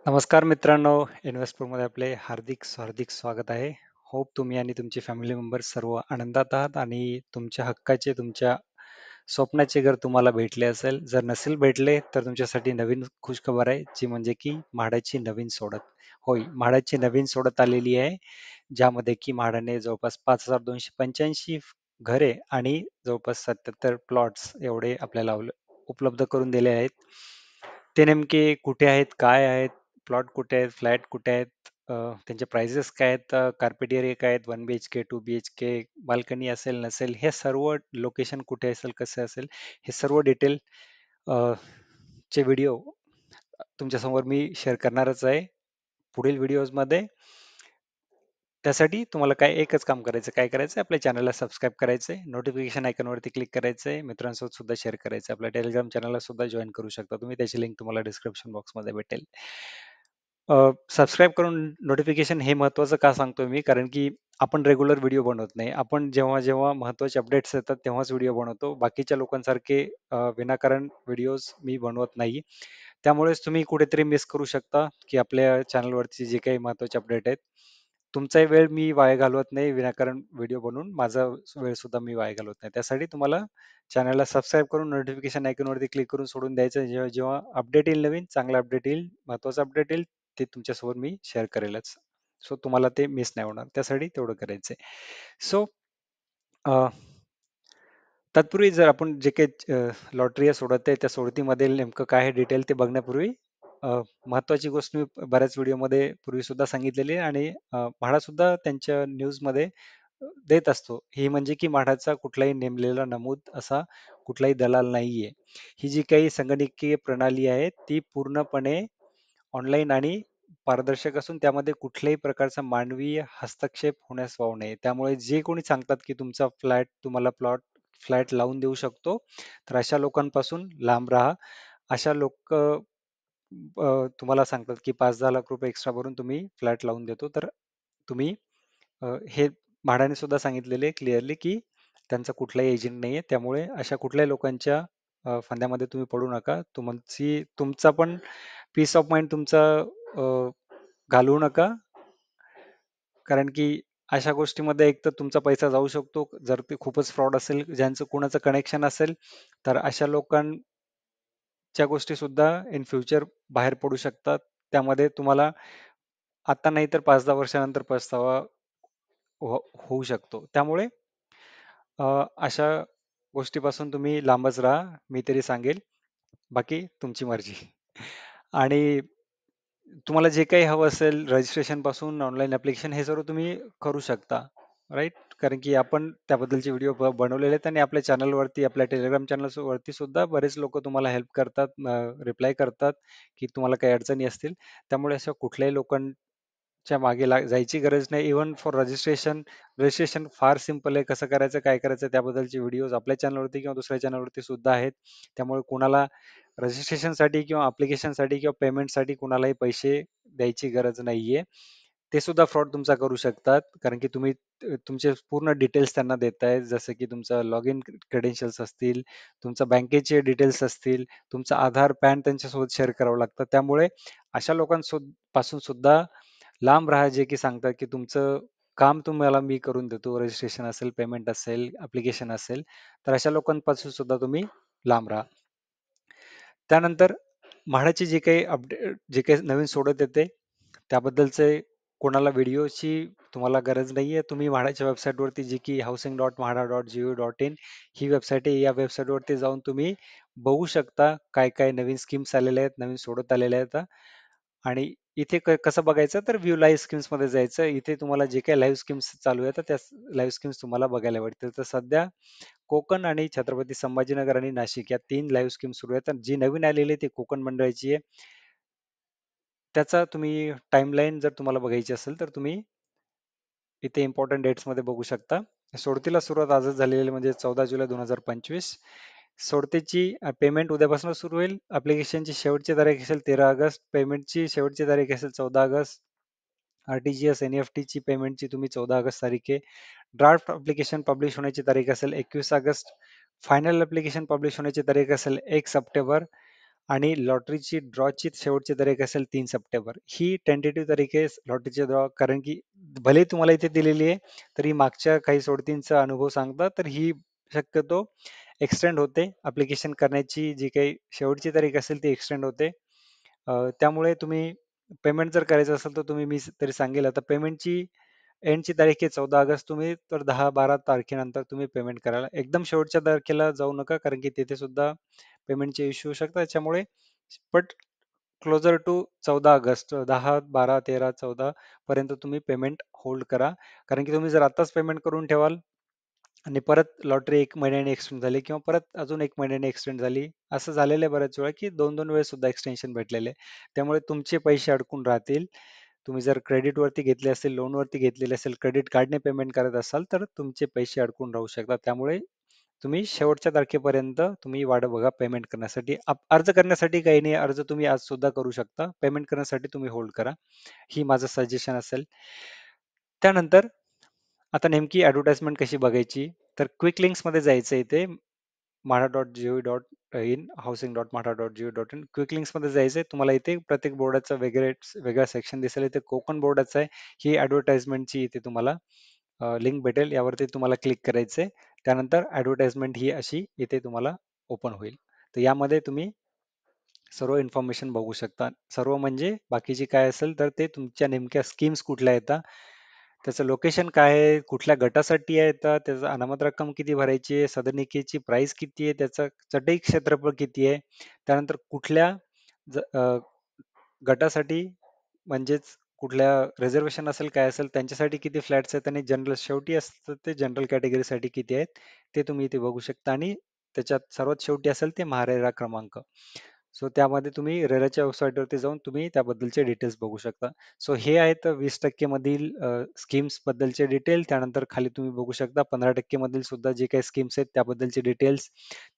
नमस्कार मित्रांनो, इन्व्हेस्टपूरमध्ये आपले हार्दिक स्वागत आहे. होप तुम्ही आणि तुमचे फॅमिली मेंबर्स सर्व आनंदात आहात आणि तुमच्या हक्काचे, तुमच्या स्वप्नाचे घर तुम्हाला भेटले असेल. जर नसेल भेटले, तर तुमच्यासाठी नवीन खुशखबर आहे, जी म्हणजे की म्हाडाची नवीन सोडत. होय, म्हाडाची नवीन सोडत आलेली आहे, ज्यामध्ये की म्हाडाने जवळपास 5,285 घरे आणि जवळपास 77 प्लॉट्स एवढे आपल्याला उपलब्ध करून दिले आहेत. ते नेमके कुठे आहेत, काय आहेत, प्लॉट कुठे आहेत, फ्लॅट कुठे आहेत, त्यांचे प्राइसेस काय आहेत, कार्पेट एरिया काय आहेत, 1 BHK, 2 BHK, बाल्कनी असेल नसेल, हे सर्व लोकेशन कुठे असेल, कसं असेल, हे सर्व डिटेल चे व्हिडिओ तुमच्यासमोर मी शेअर करणारच आहे पुढील व्हिडिओजमध्ये. त्यासाठी तुम्हाला काय एकच काम करायचं, काय करायचं, आपल्या चॅनलला सबस्क्राईब करायचंय, नोटिफिकेशन आयकॉनवरती क्लिक करायचंय, मित्रांसोबत सुद्धा शेअर करायचं. आपल्या टेलिग्राम चॅनलला सुद्धा जॉईन करू शकता तुम्ही, त्याची लिंक तुम्हाला डिस्क्रिप्शन बॉक्समध्ये भेटेल. सबस्क्राईब करून नोटिफिकेशन हे महत्त्वाचं का सांगतोय मी, कारण की आपण रेग्युलर व्हिडिओ बनवत नाही. आपण जेव्हा जेव्हा महत्त्वाचे अपडेट्स येतात तेव्हाच व्हिडिओ बनवतो. बाकीच्या लोकांसारखे विनाकारण व्हिडिओज मी बनवत नाही. त्यामुळेच तुम्ही कुठेतरी मिस करू शकता, की आपल्या चॅनलवरती जे काही महत्त्वाचे अपडेट आहेत. तुमचाही वेळ मी वाया घालवत नाही विनाकारण व्हिडिओ बनवून, माझा वेळ सुद्धा मी वाया घालवत नाही. त्यासाठी तुम्हाला चॅनलला सबस्क्राईब करून नोटिफिकेशन आयकॉनवरती क्लिक करून सोडून द्यायचं. जेव्हा जेव्हा अपडेट येईल, नवीन चांगला अपडेट येईल, महत्त्वाचा अपडेट येईल, ते तुमच्यासोबत मी शेअर करेलच. सो तुम्हाला ते मिस नाही होणार. त्यासाठी तेवढं करायचंय. सो तत्पूर्वी जर आपण जे काही लॉटरी सोडत आहे, त्या सोडतीमध्ये नेमकं काय आहे डिटेल ते बघण्यापूर्वी अ, महत्त्वाची गोष्ट मी बऱ्याच व्हिडिओमध्ये पूर्वी सुद्धा सांगितलेली आहे आणि म्हाडा सुद्धा त्यांच्या न्यूजमध्ये देत असतो. ही म्हणजे की म्हाडाचा कुठलाही नेमलेला नमूद असा कुठलाही दलाल नाहीये. ही जी काही संगणकीय प्रणाली आहे, ती पूर्णपणे ऑनलाईन आणि पारदर्शक असून त्यामध्ये कुठल्याही प्रकारचा मानवीय हस्तक्षेप होण्यास वाव नाही. त्यामुळे जे कोणी सांगतात, की तुमचा तुम्हाला फ्लॅट लावून देऊ शकतो, तर अशा लोकांपासून लांब राहा. अशा लोकं तुम्हाला सांगतात, की 5-10 लाख रुपये एक्स्ट्रा भरून तुम्ही फ्लॅट लावून देतो. तर तुम्ही हे म्हाडाने सुद्धा सांगितलेले आहे क्लिअरली, की त्यांचा कुठलाही एजंट नाहीये. त्यामुळे अशा कुठल्याही लोकांच्या फंद्यामध्ये तुम्ही पडू नका. तुमचा पण पीस ऑफ माइंड तुमचा अ, घालवू नका. कारण की अशा गोष्टीमध्ये एक तर तुमचा पैसा जाऊ शकतो. जर ते खूपच फ्रॉड असेल, ज्यांचं कुणाचं कनेक्शन असेल, तर अशा लोकांच्या गोष्टी सुद्धा इन फ्युचर बाहेर पडू शकतात. त्यामध्ये तुम्हाला आता नाही तर 5-10 वर्षानंतर पछतावा होऊ शकतो. त्यामुळे अशा गोष्टीपासून तुम्ही लांबच राहा, मी तरी सांगेल. बाकी तुमची मर्जी. आणि तुम्हाला जे काही हवं असेल रजिस्ट्रेशन पासून ऑनलाईन ऍप्लिकेशन हे सर्व तुम्ही करू शकता, राईट? कारण की आपण त्याबद्दलचे व्हिडिओ बनवलेले आहेत आणि आपल्या चॅनलवरती, आपल्या टेलिग्राम चॅनल वरती सुद्धा बरेच लोक तुम्हाला हेल्प करतात, रिप्लाय करतात, की तुम्हाला काही अडचणी असतील. त्यामुळे अशा कुठल्याही लोकांच्या मागे जायची गरज नाही. इव्हन फॉर रजिस्ट्रेशन, रजिस्ट्रेशन फार सिम्पल आहे. कसं करायचं, काय करायचं, त्याबद्दलचे व्हिडिओज आपल्या चॅनलवरती किंवा दुसऱ्या चॅनलवरती सुद्धा आहेत. त्यामुळे कोणाला रजिस्ट्रेशनसाठी किंवा ॲप्लिकेशनसाठी किंवा पेमेंटसाठी कुणालाही पैसे द्यायची गरज नाहीये. ते सुद्धा फ्रॉड तुमचा करू शकतात. कारण की तुम्ही तुमचे पूर्ण डिटेल्स त्यांना देताय. जसं की तुमचं लॉग इन क्रेडेन्शियल्स असतील, तुमच्या बँकेचे डिटेल्स असतील, तुमचा आधार, पॅन त्यांच्यासोबत शेअर करावं लागतं. त्यामुळे अशा पासून सुद्धा लांब राहा, जे की सांगतात की तुमचं काम तुम्हाला मी करून देतो. रजिस्ट्रेशन असेल, पेमेंट असेल, ॲप्लिकेशन असेल, तर अशा लोकांपासून सुद्धा तुम्ही लांब राहा. त्यानंतर म्हाडाची जे काही नवीन सोडत येते, त्याबद्दलचे कोणाला व्हिडिओची तुम्हाला गरज नाहीये. तुम्ही म्हाडाच्या वेबसाईटवरती जी की housing.mahada.gov.in ही वेबसाईट आहे. या वेबसाईटवरती जाऊन तुम्ही बघू शकता काय-काय नवीन स्कीम्स आलेल्या आहेत, नवीन सोडत आलेल्या आहेत. आणि इथे कसं बघायचं, तर व्ह्यू लाईव्ह स्कीम्समध्ये जायचं. इथे तुम्हाला जे काही लाईव्ह स्कीम्स चालू आहेत, त्या लाईव्ह स्कीम्स तुम्हाला बघायला भेटतील. तर सध्या कोकण आणि छत्रपती संभाजीनगर आणि नाशिक या 3 लाईव्ह स्कीम सुरू आहेत. आणि जी नवीन आलेली आहे ती कोकण मंडळाची आहे. त्याचा तुम्ही टाईमलाईन जर तुम्हाला बघायची असेल, तर तुम्ही इथे इम्पॉर्टंट डेट्समध्ये बघू शकता. सोडतीला सुरुवात आजच झालेली आहे, म्हणजे 14 जुलै 2025. सोडतीची पेमेंट उद्यापासून सुरू होईल. ॲप्लिकेशनची शेवटची तारीख असेल 13 ऑगस्ट. पेमेंटची शेवटची तारीख असेल 14 ऑगस्ट. आर-टी-जी-एस, एन-ई-एफ-टीची पेमेंटची तुम्ही 14 ऑगस्ट तारीख आहे. ड्राफ्ट ॲप्लिकेशन पब्लिश होण्याची तारीख असेल 21 ऑगस्ट. फायनल ॲप्लिकेशन पब्लिश होण्याची तारीख असेल 1 सप्टेंबर. आणि लॉटरीची ड्रॉची शेवटची तारीख असेल 3 सप्टेंबर. ही टेंटेटिव्ह तारीख आहे लॉटरीची ड्रॉ, कारण की भले तुम्हाला इथे दिलेली आहे तरी मागच्या काही सोडतींचा अनुभव सांगतात तर ही शक्यतो एक्सटेंड होते. ऍप्लिकेशन करण्याची जी काही शेवटची तारीख असेल ती एक्सटेंड होते. त्यामुळे तुम्ही पेमेंट जर करायचं असेल तर तुम्ही मी तरी सांगेल आता पेमेंटची एंडची तारीख आहे 14 ऑगस्ट. तुम्ही तर 10-12 तारखेनंतर तुम्ही पेमेंट करायला एकदम शेवटच्या तारखेला जाऊ नका, कारण की तिथे सुद्धा पेमेंटचे इश्यू शकतात. त्याच्यामुळे बट क्लोजर टू 14 ऑगस्ट 10, 12, 13, 14 पर्यंत तुम्ही पेमेंट होल्ड करा. कारण की तुम्ही जर आताच पेमेंट करून ठेवाल आणि परत लॉटरी 1 महिन्याने एक्सटेंड झाली किंवा परत अजून 1 महिन्याने एक्सटेंड झाली, असं झालेलं आहे बऱ्याच वेळा की 2-2 वेळेस सुद्धा एक्सटेन्शन भेटलेले आहे. त्यामुळे तुमचे पैसे अडकून राहतील. तुम्ही जर क्रेडिट वरती घेतले असेल, लोन वरती घेतलेले असेल, क्रेडिट कार्डने पेमेंट करत असाल तर तुमचे पैसे अडकून राहू शकतात. त्यामुळे तुम्ही शेवटच्या तारखेपर्यंत तुम्ही वाट बघा पेमेंट करण्यासाठी. अर्ज करण्यासाठी काही नाही, अर्ज तुम्ही आज सुद्धा करू शकता. पेमेंट करण्यासाठी तुम्ही होल्ड करा. ही माझं सजेशन असेल. त्यानंतर आता नेमकी ऍडव्हर्टाइजमेंट कशी बघायची, तर क्विक लिंक्स मध्ये जायचं इथे MHA.gov.in, housing.mahra.gov.in, क्विक लिंक्स मध्ये जायचंय तुम्हाला. इथे प्रत्येक बोर्डाचा वेगळा सेक्शन दिसेल. इथे कोकण बोर्डाचा आहे. ही ऍडव्हर्टाइजमेंटची इथे तुम्हाला लिंक भेटेल, यावरती तुम्हाला क्लिक करायचंय. त्यानंतर ऍडव्हर्टाइजमेंट ही अशी इथे तुम्हाला ओपन होईल. तर यामध्ये तुम्ही सर्व इन्फॉर्मेशन बघू शकता. सर्व म्हणजे बाकीची काय असेल तर ते तुमच्या नेमक्या स्कीम्स कुठल्या येतात, त्याचं लोकेशन काय आहे, कुठल्या गटासाठी येतात, त्याचं अनामत रक्कम किती भरायची आहे, सदनिकेची प्राइस किती आहे, त्याचं चटई क्षेत्रफळ किती आहे, त्यानंतर कुठल्या गटासाठी म्हणजेच कुठल्या रिझर्वेशन असेल काय असेल त्यांच्यासाठी किती फ्लॅट्स आहेत, आणि जनरल शेवटी असतं ते जनरल कॅटेगरीसाठी किती आहेत ते तुम्ही इथे बघू शकता. आणि त्याच्यात सर्वात शेवटी असेल ते महारेरा क्रमांक. सो त्यामध्ये तुम्ही रेराच्या वेबसाईटवरती जाऊन तुम्ही त्याबद्दलचे डिटेल्स बघू शकता. सो हे आहेत 20% मधील स्कीम्स बद्दलचे डिटेल. त्यानंतर खाली तुम्ही बघू शकता 15% मधील सुद्धा जे काही स्कीम्स आहेत त्याबद्दलचे डिटेल्स.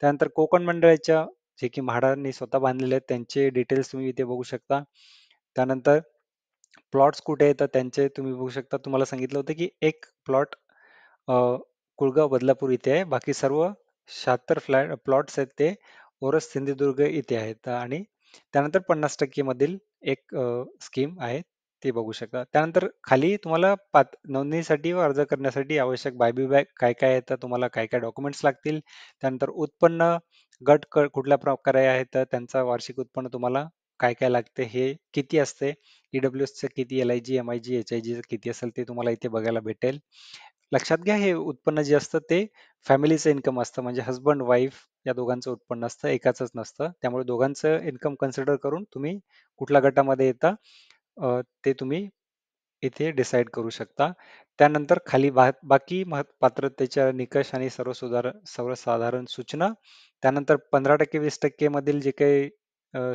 त्यानंतर कोकण मंडळाच्या जे की म्हाडांनी स्वतः बांधलेले आहेत त्यांचे डिटेल्स तुम्ही इथे बघू शकता. त्यानंतर प्लॉट्स कुठे आहेत तर त्यांचे तुम्ही बघू शकता. तुम्हाला सांगितलं होतं की एक प्लॉट कुळगाव बदलापूर इथे आहे. बाकी सर्व 76 प्लॉट्स आहेत ते ओरस सिंधुदुर्ग इथे आहेत. आणि त्यानंतर 50% मधील एक स्कीम आहे ते बघू शकता. त्यानंतर खाली तुम्हाला नोंदणीसाठी व अर्ज करण्यासाठी आवश्यक बायबी बॅग काय काय येतं, तुम्हाला काय काय डॉक्युमेंट्स लागतील, त्यानंतर उत्पन्न गट कुठल्या प्रकारे आहे तर त्यांचा वार्षिक उत्पन्न तुम्हाला काय काय लागते, हे किती असते, ईडब्ल्यूएसचं किती, LIG MIG HIG किती असेल ते तुम्हाला इथे बघायला भेटेल. लक्षात घ्या हे उत्पन्न जे असतं ते फॅमिलीचं इन्कम असतं, म्हणजे हजबंड वाईफ या दोघांचं उत्पन्न असतं, एकाच नसतं. त्यामुळे दोघांचं इन्कम कन्सिडर करून तुम्ही कुठल्या गटामध्ये येता ते तुम्ही इथे डिसाईड करू शकता. त्यानंतर खाली बाकी पात्रतेच्या निकष आणि सर्वसाधारण सूचना. त्यानंतर 15% 20% मधील जे काही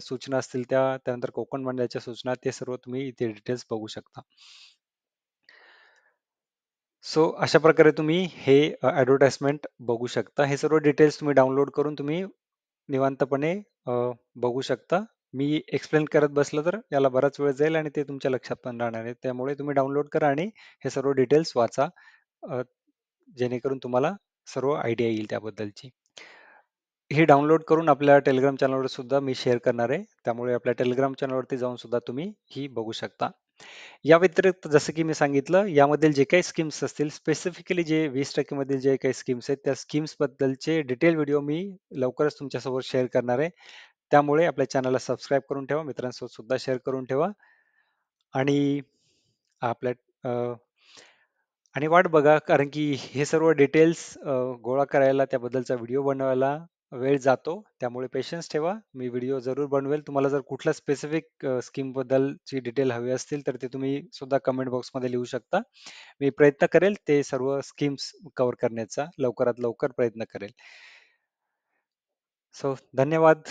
सूचना असतील त्यानंतर कोकण मंडळाच्या सूचना, ते सर्व तुम्ही इथे डिटेल्स बघू शकता. सो अशा प्रकारे तुम्ही हे ऍडव्हर्टाइजमेंट बघू शकता. हे सर्व डिटेल्स तुम्ही डाउनलोड करून तुम्ही निवांतपणे बघू शकता. मी एक्सप्लेन करत बसलं तर याला बराच वेळ जाईल आणि ते तुमच्या लक्षात पण राहणार आहे. त्यामुळे तुम्ही डाउनलोड करा आणि हे सर्व डिटेल्स वाचा, अ, जेणेकरून तुम्हाला सर्व आयडिया येईल त्याबद्दलची. ही डाउनलोड करून आपल्या टेलिग्राम चॅनलवर सुद्धा मी शेअर करणार आहे. त्यामुळे आपल्या टेलिग्राम चॅनलवरती जाऊन सुद्धा तुम्ही ही बघू शकता. या व्यतिरिक्त जसं की मी सांगितलं, यामधील जे काही स्कीम्स असतील, स्पेसिफिकली जे 20% मधील जे काही स्कीम्स आहेत, त्या स्कीम्स बद्दलचे डिटेल व्हिडिओ मी लवकरच तुमच्यासोबत शेअर करणार आहे. त्यामुळे आपल्या चॅनलला सबस्क्राईब करून ठेवा, मित्रांसोबत सुद्धा शेअर करून ठेवा. आणि आपल्या अ, आणि वाट बघा, कारण की हे सर्व डिटेल्स गोळा करायला, त्याबद्दलचा व्हिडिओ बनवायला वेळ जातो. त्यामुळे पेशन्स ठेवा. मी व्हिडिओ जरूर बनवेल. तुम्हाला जर कुठल्या स्पेसिफिक स्कीम बद्दलची डिटेल हवी असतील तर ते तुम्ही सुद्धा कमेंट बॉक्समध्ये लिहू शकता. मी प्रयत्न करेल ते सर्व स्कीम्स कव्हर करण्याचा लवकरात लवकर प्रयत्न करेल. सो धन्यवाद.